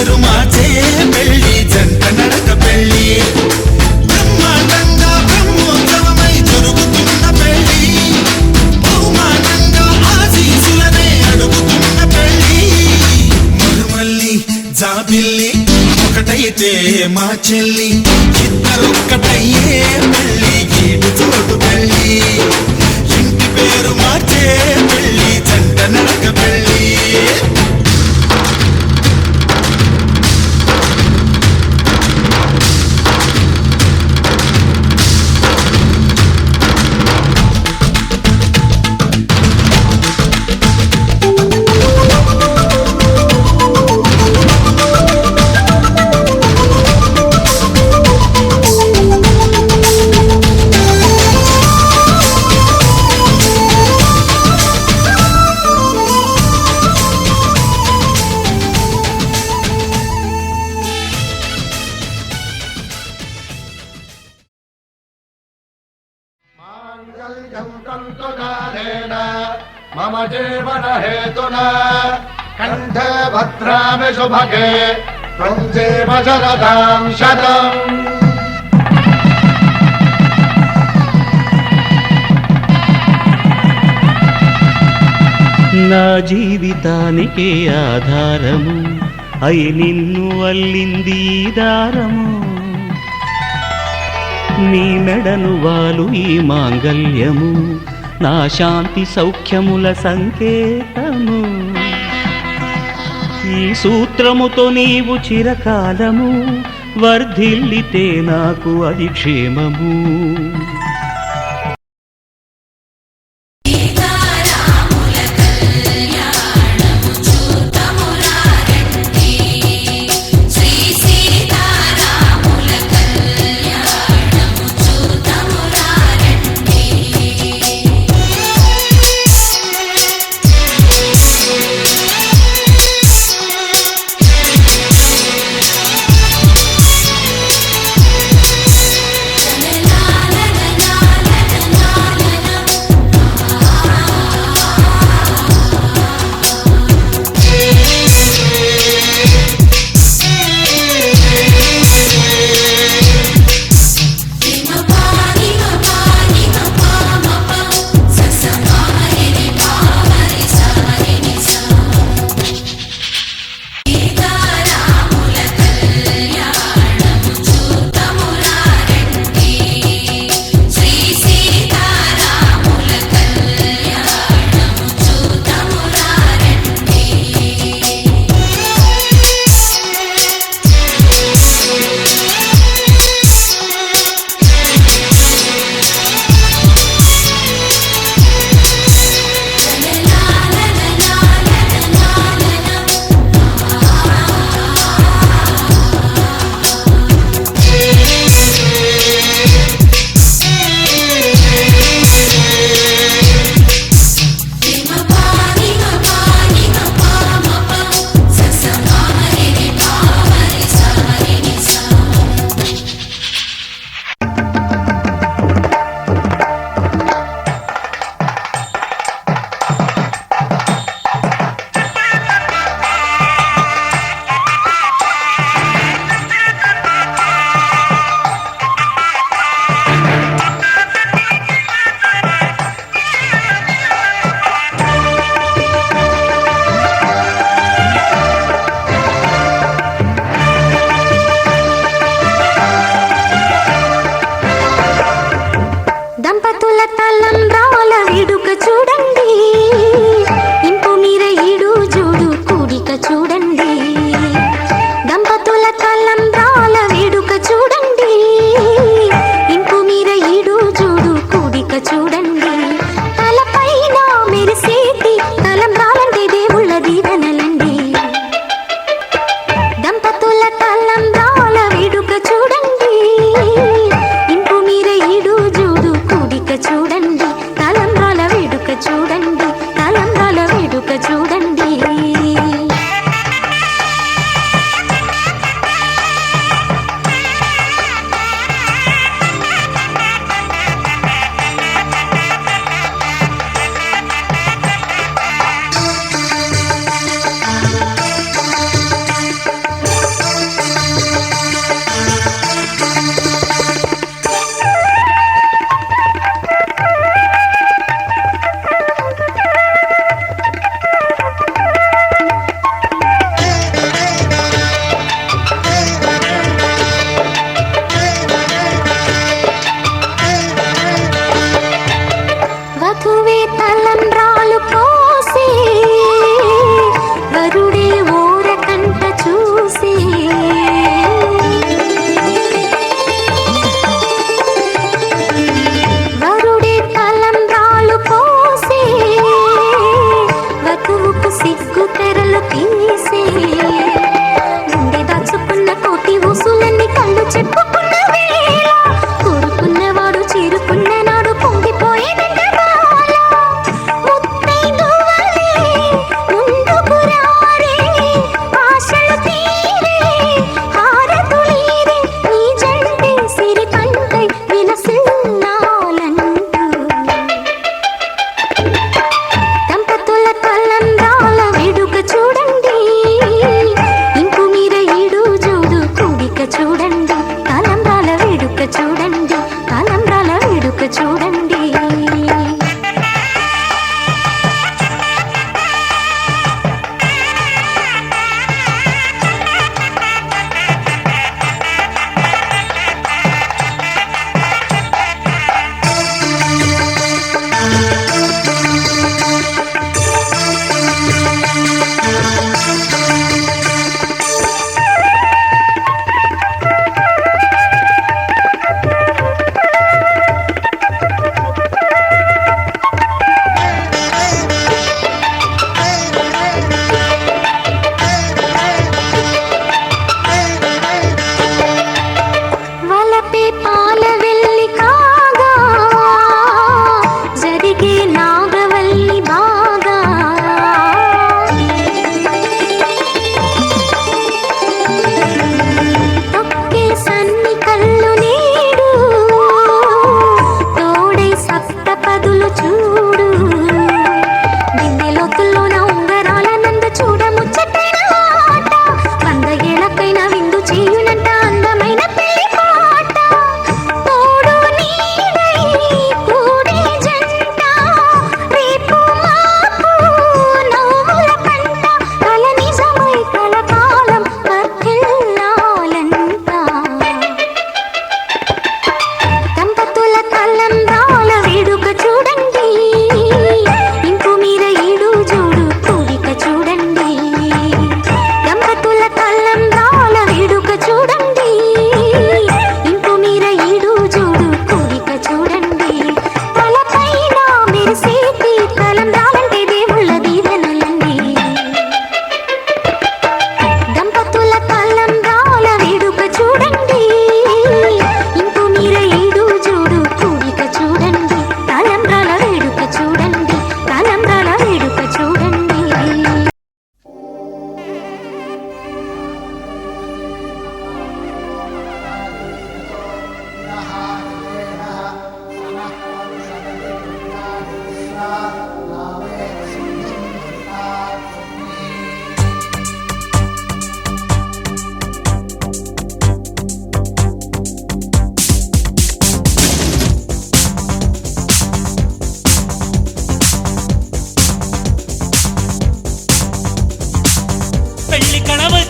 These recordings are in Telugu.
పేరు మార్చే పెళ్లి జంట నడక పెళ్లి బ్రహ్మాండంగా బ్రహ్మోత్సవమై జరుగుతున్న పెళ్లి బహుమానంగా ఆశీసులనే అడుగుతున్న పెళ్లి మరుమల్లి జాబిల్లి ఒకటైతే మా చెల్లి ఇద్దరొక్కటయ్యే పెళ్లి ఈడు చోటు పెళ్లి ఇంటి పేరు మార్చే పెళ్లి జంట నడక పెళ్లి मम जीवन हेतुना कंठे भद्रामि शुभगे त्वं जीव शरदां शतम् నా జీవితానికి ఆధారము అయి నిన్ను అల్లింది దారము నీ మెడను వాలు ఈ మాంగల్యము నా శాంతి సౌఖ్యముల సంకేతము ఈ సూత్రముతో నీవు చిరకాలము వర్ధిల్లితే నాకు అది క్షేమము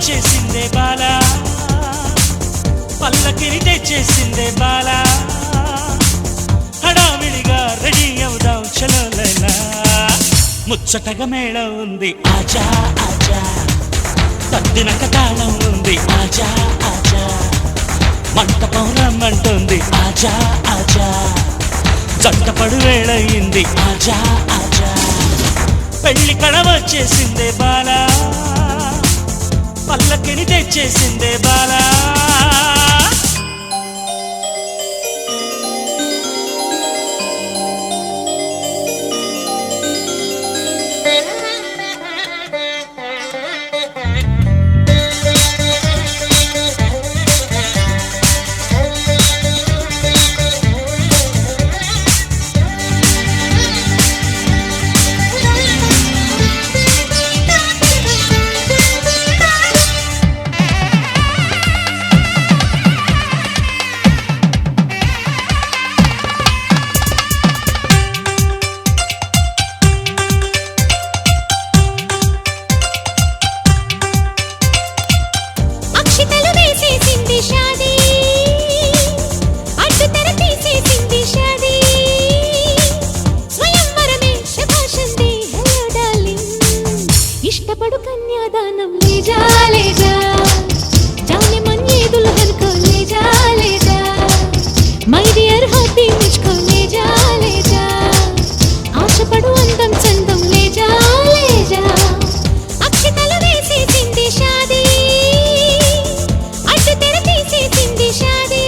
వచ్చేసిందే బాలా పల్లకిని తెచ్చేసిందే బాలా హడావిడిగా రెడీ అవుదాం చలో లైలా ముచ్చటగా మేళం ఉంది ఆజా ఆజా తద్దినక తాళం ఉంది ఆజా ఆజా మంటపం రమ్మంటుంది ఆజా ఆజా జంటపడు వేళయింది ఆజా ఆజా పెళ్లి కడ వచ్చేసిందే బాలా పల్లకిని తెచ్చేసిందే బాలా ఇష్టపడు కన్యాదానం లేజా లేజా జానే मन ये दुल्हन को ले जा మై డియర్ హార్ట్ ముझको ले जा ఆశపడు అందం చందం లేజా అక్షతలు వేసేసింది షాదీ అడ్డు తెర తీసేసింది షాదీ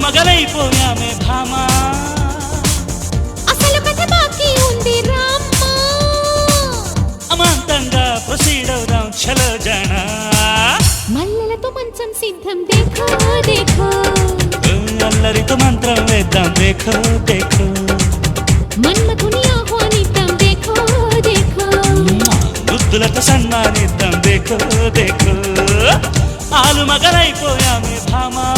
మగలైపోయామే భామా అసలు కథ బాకీ ఉంది రామ్మా అమాంతంగా ప్రొసీడ్ అవుదాం చలో జానా మల్లెలతో మంచం సిద్ధం దేఖో దేఖో అల్లరితో మంత్రం వేద్దాం దేఖో దేఖో మన్మథుని ఆహ్వానిద్దాం దేఖో దేఖో బుద్ధులతో సన్మానిద్దాం దేఖో దేఖో ఆలు మగలైపోయామే భామా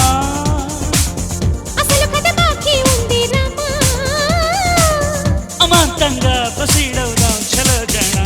అమాంతంగా ప్రొసీడ్ అవుదాం చలో జానా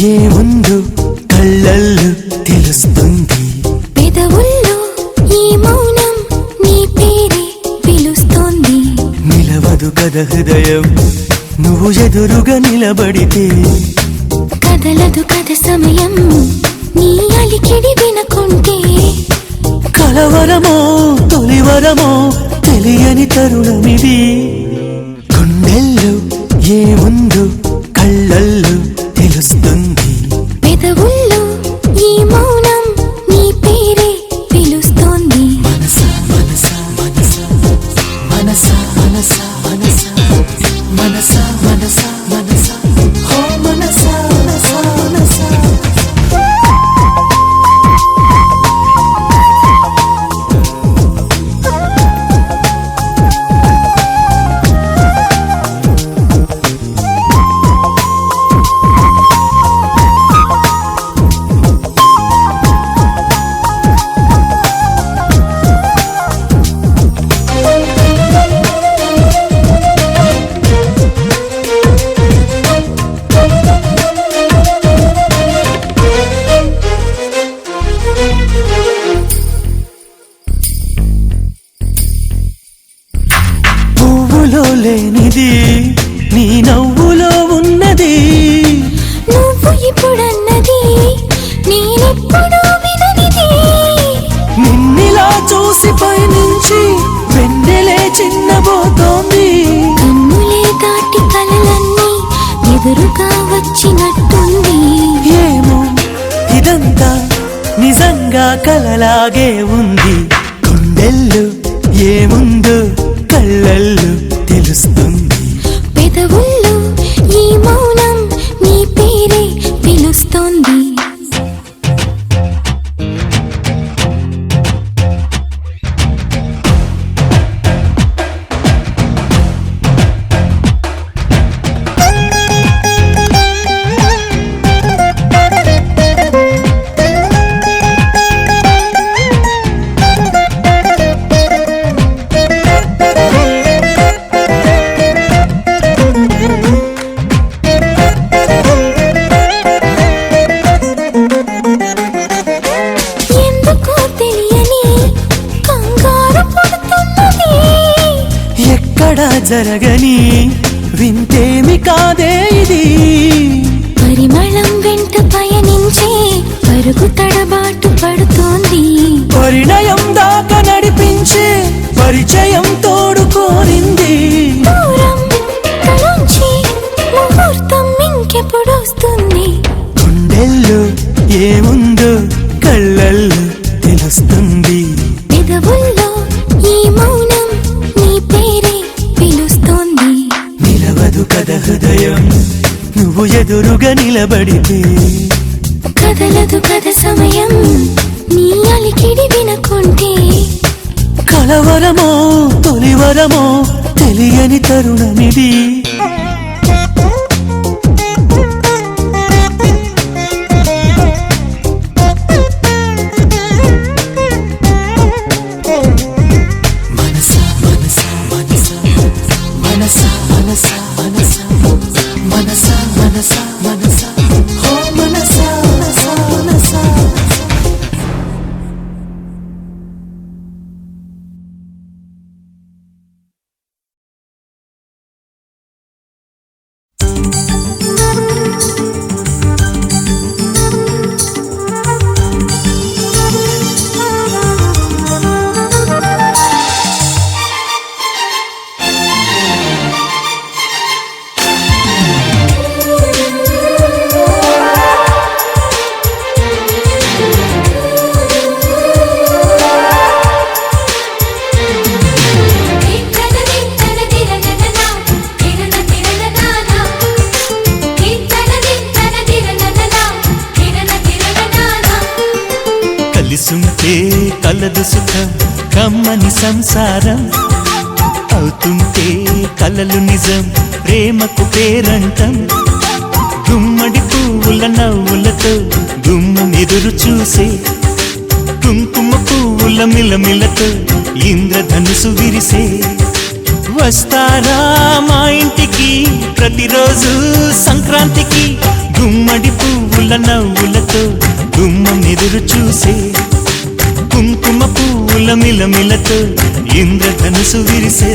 ఏముందో కళ్ళల్లో తెలుస్తుంది పెదవుల్లో ఈ మౌనం నీ పేరే పిలుస్తోంది నిలవదు కథ హృదయం నువ్వు ఎదురుగా నిలబడితే కదలదు కథ సమయం నీ అలికిడి వినకుంటే కలవరమో తొలివరమో తెలియని తరుణమిది గుండెల్లో ఏముందో కళ్ళల్లో తెలుస్తుంది పెదవుల్లో ఈ మూసి పైనుంచి వెన్నెలే చిన్నబోతోంది. కన్నులే దాటి కలలన్నీ ఎదురుగా వచ్చినట్టుంది. ఏమో ఇదంతా నిజంగా కలలాగే ఉంది. గుండెల్లో ఏముందో కళ్ళల్లో తెలుస్తుంది. పెదవుల్లో ఈ మౌనం నీ పేరే పిలుస్తోంది. ఎందుకో తెలియని కంగారు పడుతున్నది. ఎక్కడా జరగని వింతేమి కాదే ఇది. పరిమళం వెంట పయనించే పరుగు తడబాటు పడుతోంది. పరిణయం దాకా నడిపించే పరిచయం తోడుకోరింది. దూరం తలంచి ముహూర్తం ఇంకెప్పుడొస్తుంది. గుండెల్లో ఏముందో కళ్ళల్లో తెలుస్తుంది. పెదవుల్లో ఈ మౌనం నీ పేరే పిలుస్తోంది. నిలవదు కథ హృదయం నువ్వు ఎదురుగా నిలబడితే. కదలదు కథ సమయం నీ అలికిడి వినకుంటే. కలవరమో తొలివరమో తెలియని తరుణమిది. మనసా మనసా మనసా మనసా మనసా మనసా మనసా మనసా మనసా హో మనసా మనసా మనసా. కలిసుంటే కలదు సుఖం కమ్మని సంసారం. అవుతుంటే కలలు నిజం ప్రేమకు పేరంటం. గుమ్మడి పువ్వుల నవ్వులతో గుమ్మం ఎదురు చూసే కుంకుమ పువ్వుల మిలమిలతో ఇంద్రధనుసు విరిసే. వస్తారా మా ఇంటికి ప్రతిరోజు సంక్రాంతికి. గుమ్మడి పువ్వుల నవ్వులతో గుమ్మం ఎదురు చూసే కుంకుమ పువ్వుల మిలమిలతో ఇంద్రధనుసు విరిసే.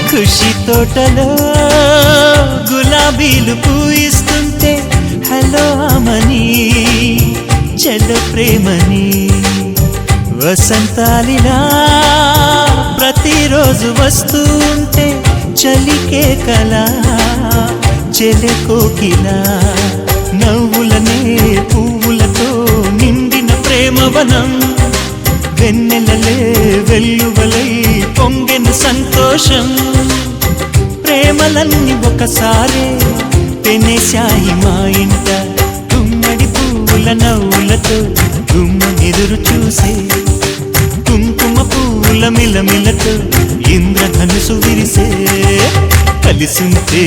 ఖుషి తోటలో గులాబీలు పూయిస్తుంటే హలో అమని చెడ్డ ప్రేమని. వసంతాలిలా ప్రతిరోజు వస్తూ ఉంటే చలికే కలా చెలె కోకిలా. నవ్వులనే పువ్వులతో నిండిన ప్రేమవనం. వెన్నెలలే వెల్లువలై పొంగెను సంతోషం. ప్రేమలన్నీ ఒకసారే పెనేశాయి మా ఇంట. గుమ్మడి పువ్వుల నవ్వులతో గుమ్మనెదురు చూసే కుంకుమ పువ్వుల మిలమిలతో ఇంద్రధనుసు విరిసే. కలిసుంటే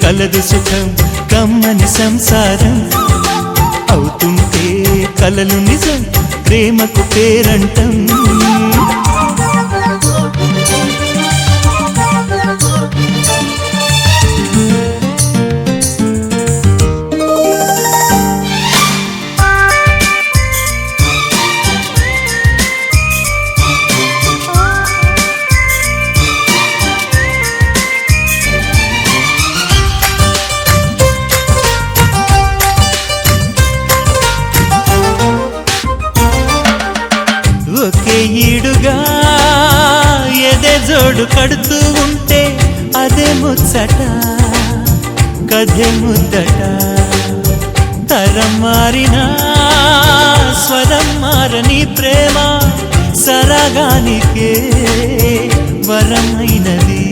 కలదు సుఖం కమ్మని సంసారం అవుతుంటే కలలు నిజం ప్రేమకు పేరంటం ఒకే ఈడుగా ఎదే జోడు కడుతూ ఉంటే అదే ముచ్చట కథే ముద్దట తరం మారినా స్వరం మారని ప్రేమ సరగానికే వరమైనది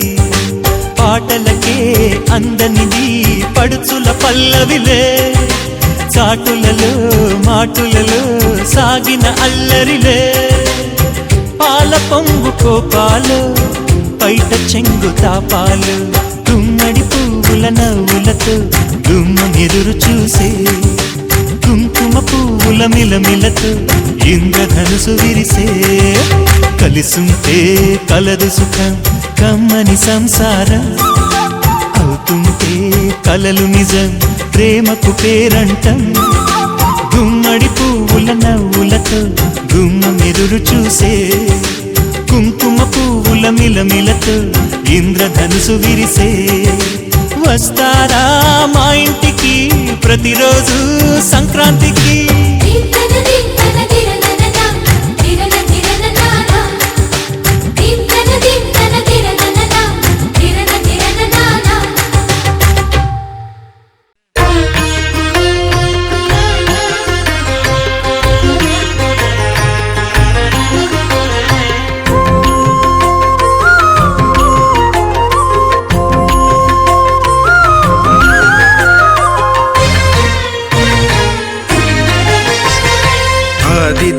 పాటలకే అందనిది పడుచుల పల్లవిలే చాటులలో మాటులలో సాగిన అల్లరిలే పాల పొంగు కోపాలు పైట చెంగు తాపాలు గుమ్మడి పువ్వుల నవ్వులతో గుమ్మనెదురు చూసే కుంకుమ పువ్వుల మిలమిలతో ఇంద్రధనుసు విరిసే కలిసుంటే కలదు సుఖం కమ్మని సంసారం అవుతుంటే కలలు నిజం ప్రేమకు పేరంటం గుమ్మడి పువ్వుల నవ్వులతో గుమ్మెదురు చూసే కుంకుమ పువ్వుల మిలమిలతో ఇంద్రధనుసు విరిసే వస్తారా మా ఇంటికి ప్రతిరోజు సంక్రాంతికి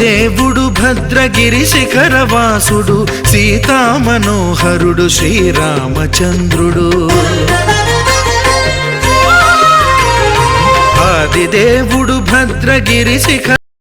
దేవుడు భద్రగిరి శిఖరవాసుడు సీతామనోహరుడు శ్రీరామచంద్రుడు ఆదిదేవుడు భద్రగిరి శిఖర